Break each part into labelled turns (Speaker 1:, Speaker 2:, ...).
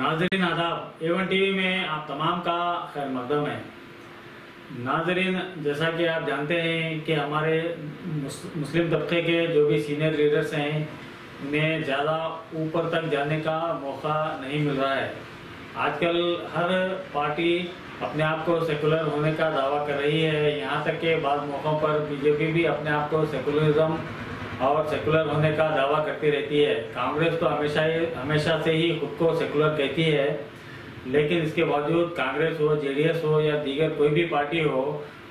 Speaker 1: नाजरीन आदाब, Avon TV में आप तमाम का खैर मकदम है। नाजरीन, जैसा कि आप जानते हैं कि हमारे मुस्लिम तबके के जो भी सीनियर लीडर्स हैं उन्हें ज़्यादा ऊपर तक जाने का मौका नहीं मिल रहा है। आजकल हर पार्टी अपने आप को सेकुलर होने का दावा कर रही है, यहाँ तक कि बाद मौक़ों पर बीजेपी भी अपने आप को सेकुलरिज्म और सेकुलर होने का दावा करती रहती है। कांग्रेस तो हमेशा से ही खुद को सेकुलर कहती है, लेकिन इसके बावजूद कांग्रेस हो, जेडीएस हो या दीगर कोई भी पार्टी हो,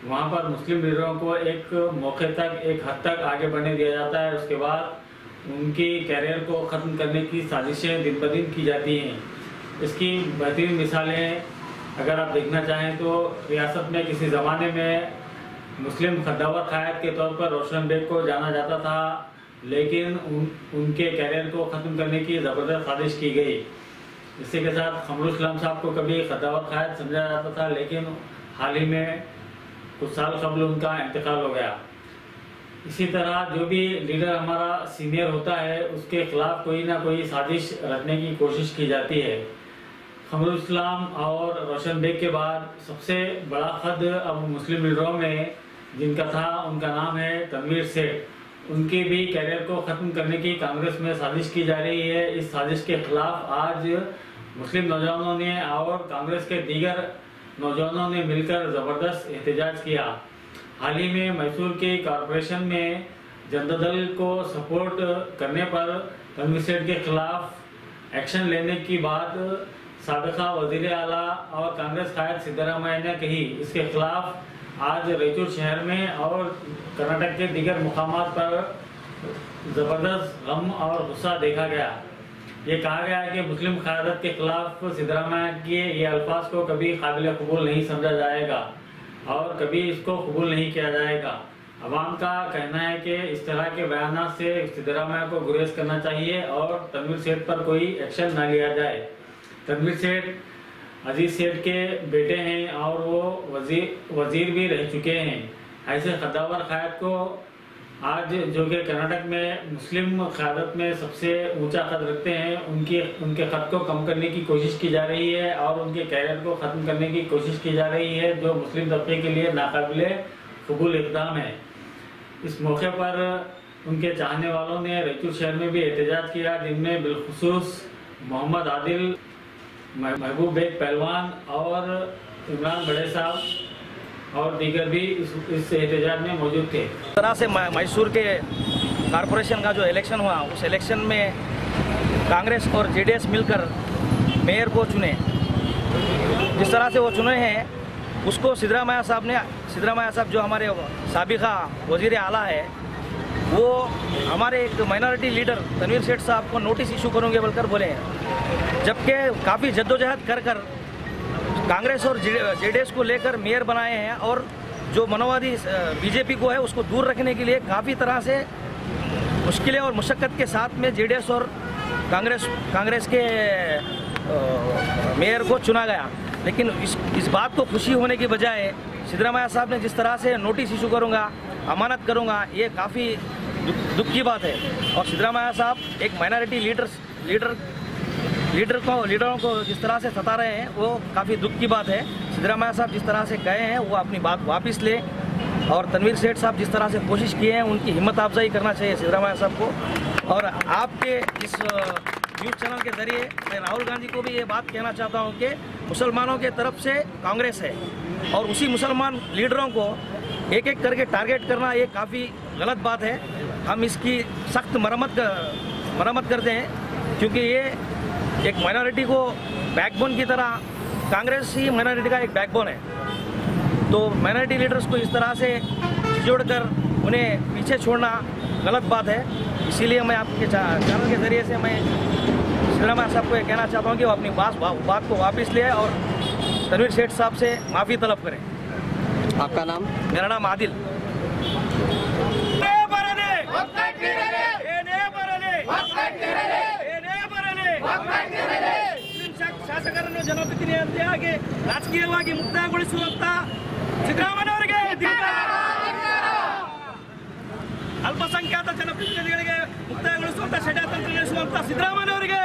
Speaker 1: वहाँ पर मुस्लिम लीडरों को एक मौके तक, एक हद तक आगे बढ़ने दिया जाता है। उसके बाद उनकी कैरियर को ख़त्म करने की साजिशें दिन ब दिन की जाती हैं। इसकी बेहतरीन मिसालें अगर आप देखना चाहें तो रियासत में किसी ज़माने में मुस्लिम खद्दावर क़ायद के तौर पर रोशन बेग को जाना जाता था, लेकिन उनके कैरियर को ख़त्म करने की ज़बरदस्त साजिश की गई। इसी के साथ कमरुल इस्लाम साहब को कभी खद्दावर क़ायद समझा जाता था, लेकिन हाल ही में कुछ साल कबल उनका इंतकाल हो गया। इसी तरह जो भी लीडर हमारा सीनियर होता है उसके खिलाफ कोई ना कोई साजिश रचने की कोशिश की जाती है। कमरुल इस्लाम और रोशन बेग के बाद सबसे बड़ा खद अब मुस्लिम लीडरों में जिनका था, उनका नाम है तनवीर सेठ। उनके भी कैरियर को ख़त्म करने की कांग्रेस में साजिश की जा रही है। इस साजिश के खिलाफ आज मुस्लिम नौजवानों ने और कांग्रेस के दीगर नौजवानों ने मिलकर ज़बरदस्त एहतजाज किया। हाल ही में मैसूर के कॉरपोरेशन में जनता दल को सपोर्ट करने पर तनवीर सेठ के खिलाफ एक्शन लेने की बात साबिका वज़ीर आला और कांग्रेस क़ायद सिद्धरामैया ने कही। इसके खिलाफ आज रायचूर शहर में और कर्नाटक के दीगर मुकामात पर ज़बरदस्त गम और गुस्सा देखा गया। ये कहा गया है कि मुस्लिम क़यादत के खिलाफ सिद्धरामैया के ये अल्फाज को कभी काबिल कबूल नहीं समझा जाएगा और कभी इसको कबूल नहीं किया जाएगा। अवाम का कहना है कि इस तरह के बयान से सिद्धरामैया को गुरेज करना चाहिए और तनवीर सेठ पर कोई एक्शन न लिया जाए। तनवीर सेठ अजीज सेठ के बेटे हैं और वो वजीर भी रह चुके हैं। ऐसे खद्दावर क़ायद को आज जो कि कर्नाटक में मुस्लिम क़यादत में सबसे ऊंचा कद रखते हैं, उनके ख़द को कम करने की कोशिश की जा रही है और उनके कैरियर को ख़त्म करने की कोशिश की जा रही है, जो मुस्लिम तबके के लिए नाकाबिले कबूल इक़दाम है। इस मौके पर उनके चाहने वालों ने रायचूर शहर में भी एहतजाज किया, जिनमें बिलखुसूस मोहम्मद आदिल, महबूब बेग पहलवान और इमरान बड़े साहब और दीगर भी इस एहतजाज में मौजूद थे।
Speaker 2: इस तरह से मैसूर के कॉरपोरेशन का जो इलेक्शन हुआ, उस इलेक्शन में कांग्रेस और जेडीएस मिलकर मेयर को चुने। जिस तरह से वो चुने हैं उसको सिद्धरामैया साहब जो हमारे साबिका वज़ीर आला है, वो हमारे एक माइनॉरिटी लीडर तनवीर सेठ साहब को नोटिस इशू करूँगे बोलकर बोले हैं, जबकि काफ़ी जद्दोजहद कर कांग्रेस और जेडीएस को लेकर मेयर बनाए हैं और जो मनोवादी बीजेपी को है उसको दूर रखने के लिए काफ़ी तरह से मुश्किलें और मुशक्क़त के साथ में जेडीएस और कांग्रेस के मेयर को चुना गया। लेकिन इस बात को खुशी होने की बजाय सिद्धरामैया साहब ने जिस तरह से नोटिस इशू करूँगा, अमानत करूँगा, ये काफ़ी दुख की बात है। और सिद्धरामैया साहब एक माइनॉरिटी लीडरों को जिस तरह से सता रहे हैं वो काफ़ी दुख की बात है। सिद्धरामैया साहब जिस तरह से गए हैं वो अपनी बात वापस ले और तनवीर सेठ साहब जिस तरह से कोशिश किए हैं उनकी हिम्मत अफजाई करना चाहिए सिद्धरामैया साहब को। और आपके इस न्यूज़ चैनल के ज़रिए मैं राहुल गांधी को भी ये बात कहना चाहता हूँ कि मुसलमानों के तरफ से कांग्रेस है और उसी मुसलमान लीडरों को एक एक करके टारगेट करना ये काफ़ी गलत बात है। हम इसकी सख्त मरम्मत करते हैं, क्योंकि ये एक माइनॉरिटी को बैकबोन की तरह, कांग्रेस ही माइनॉरिटी का एक बैकबोन है, तो माइनॉरिटी लीडर्स को इस तरह से जोड़कर उन्हें पीछे छोड़ना गलत बात है। इसीलिए मैं आपके चैनल के ज़रिए से मैं सिद्धरामैया साहब को ये कहना चाहता हूँ कि वो अपनी बात को वापस ले और तनवीर सेठ साहब से माफ़ी तलब करें।
Speaker 3: आपका नाम?
Speaker 2: मेरा नाम आदिल। ಶಾಸಕರನ್ನು ಜನಪ್ರತಿನಿಧಿಯಾಗಿ ರಾಜಕೀಯವಾಗಿ ಮುಕ್ತಾಯಗೊಳಿಸುವಂತ ಸಿದ್ದರಾಮಯ್ಯನವರಿಗೆ ಅಲ್ಪಸಂಖ್ಯಾತ ಜನಪ್ರತಿನಿಧಿಗಳಿಗೆ ಮುಕ್ತಾಯಗೊಳಿಸುವಂತ ಷಡ್ಯಂತ್ರ ನಡೆಸುವಂತ ಸಿದ್ದರಾಮಯ್ಯನವರಿಗೆ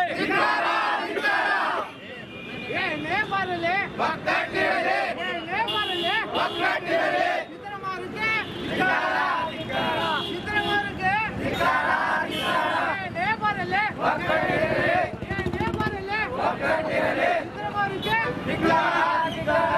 Speaker 3: ಧಿಕ್ಕಾರ